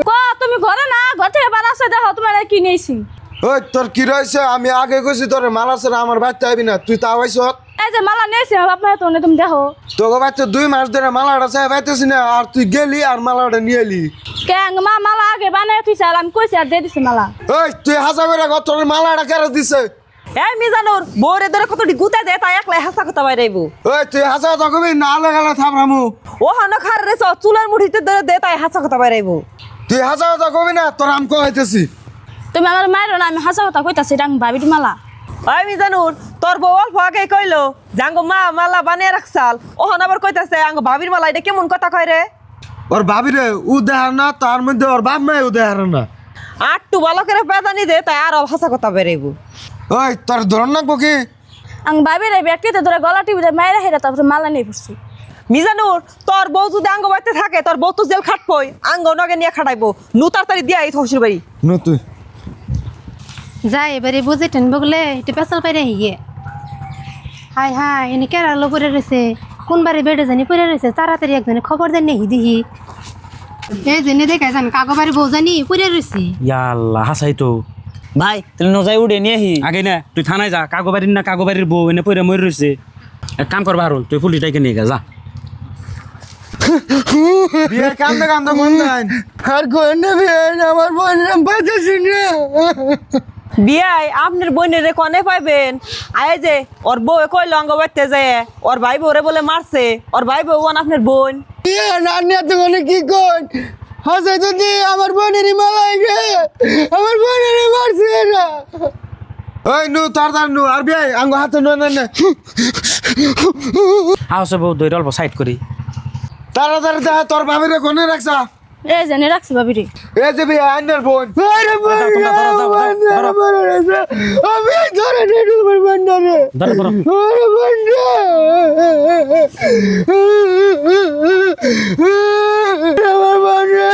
ক তুমি ঘরে না ঘর থেকে বার আসে দেখো তোমার কি নিয়েছি। ওই তোর কি রয়েছে? আমি আগে কইছি তোর মালা ছাড়া আমার বাচ্চা আইবি না, তুই তা আইস। এই যে মালা নিয়েছি বাপ মা তো তুমি দেখো। তোকে বাচ্চা 2 মাস ধরে মালাটা চাই পাইতেছি না, আর তুই গেলি আর মালাটা নিয়ে এলি। কেন মা মালা আগে বানাই তুই চাল আমি কইছি আর দিয়ে দিছি মালা। ওই তুই হাসা করে তোর মালাটা কেন দিছে? এই মিজানুর বউরে ধরে কতটি গুতা দেয় তাই একলাই হাসা কথা বাইরাইব। ওই তুই হাসা কথা কবি না লাগালে থামরামু। ও হানা খার রে চুলার মুঠিতে ধরে দে তাই হাসা কথা বাইরাইব। তুই হাসা কথা কবি না, তোর আম কইতেছি। তুমি আমার মায়ের না আমি হাসা কথা কইতাছি ডাং ভাবি মালা। ওই মিজানুর তোর বউ অল্প আগে কইলো জাঙ্গো মা মালা বানিয়ে রাখছাল, ওহন আবার কইতাছে আঙ্গ ভাবির মালা, এটা কেমন কথা কয় রে? ওর ভাবি রে উদাহরণ না, তার মধ্যে ওর বাপ মাই উদাহরণ না। আটটু ভালো করে পেদানি দে তাই আরো হাসা কথা বেরাইব। ওই তোর ধরন নাকবো কি? আং ভাবি রে ব্যক্তিতে ধরে গলা টিপি মায়েরা হেরা তারপরে মালা নিয়ে পড়ছি। মিজানুর তোর বউ যদি আঙ্গ বাড়িতে থাকে তোর বউ তো জেল খাটবই, আঙ্গ নগে নিয়ে খাটাইবো, নু তাড়াতাড়ি দিয়া এই শ্বশুর বাড়ি। ন তুই যাই এবারে বুঝে টেন বগলে এটা পেশাল পাইরে হিয়ে। হাই হাই এনে কেরালো পরে রয়েছে, কোন বাড়ি বেড়ে জানি পরে রয়েছে, তাড়াতাড়ি একজনে খবর দেন নেহি দিহি। এই জেনে দেখা যান কাগো বাড়ি বউ জানি পরে রয়েছে। ইয়াল্লা হাসাই তো ভাই তাহলে নজাই উড়ে নিয়ে আহি। আগে না তুই থানায় যা, কাগোবাড়ির না কাগোবাড়ির বউ এনে পইরা মরে রয়েছে। এক কাম কর বাহারুল, তুই পুলিশটাকে নিয়ে যা। বিয়ে কান্দে কান্দে মন দেন আর কোন না বিয়ে আমার বোন পাইতেছি না। বিয়াই আপনার বোনের রে কনে পাইবেন? আয় যে ওর বউ কইলো আঙ্গ বাড়িতে যায় ওর ভাই বউরে বলে মারছে, ওর ভাই বউ আপনার বোন। নানি এত কোনে কি কোন হাসাই তো দি আমার বোনেরই মালাই গে, আমার বোনেরই মারছে না। ওই নু তার নু আর বিয়ে আঙ্গ হাতে নো না আওসে বউ দইরা অল্প সাইড করি। তাড়াতাড়ি দেখা তোর ভাবিরে কোনে রাখছা? এই জানি রাখছি ভাবি রে। এই যে বিয়ে আইনের বোন। আরে বোন আমি ধরে নে তোমার বন্ডারে। ধরো ধরো আরে বন্ডা আমার বোনে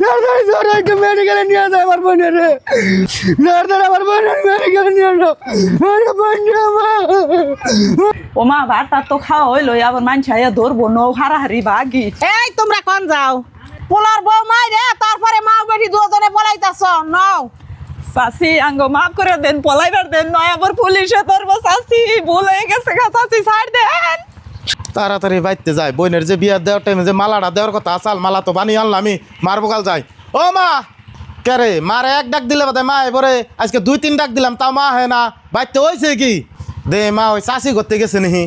তাড়াতাড়ি ধরে একটু মেডিকেলে নিয়ে যায় আমার বোনেরে, তাড়াতাড়ি আমার বোনের মেডিকেলে নিয়ে যাও। আরে বন্ডা মা ও মা ভাতটা তো খাওয়া হইলো, আবার মানুষ আইয়া ধরবো নৌ হারাহারি বাগি। এই তোমরা কোন যাও? পোলার বউ মাই রে তারপরে মা বেটি দুজনে পলাইতাছ নাও। চাচি আঙ্গ মাফ করে দেন, পলাইবার দেন, নয় আবার পুলিশে ধরবো। চাচি ভুল হয়ে গেছে গা, চাচি ছাড় দেন। তাড়াতাড়ি বাইতে যায়, বোনের যে বিয়ার দেওয়ার টাইমে যে মালাটা দেওয়ার কথা আসাল মালা তো বানিয়ে আনলাম, আমি মারবো কাল যাই। ও মা কে রে মারে এক ডাক দিলে বোধ মা এবারে আজকে 2-3 ডাক দিলাম তাও মা হয় না, বাইতে হয়েছে কি দে মা ওই চাষি করতে গেছে নিহি।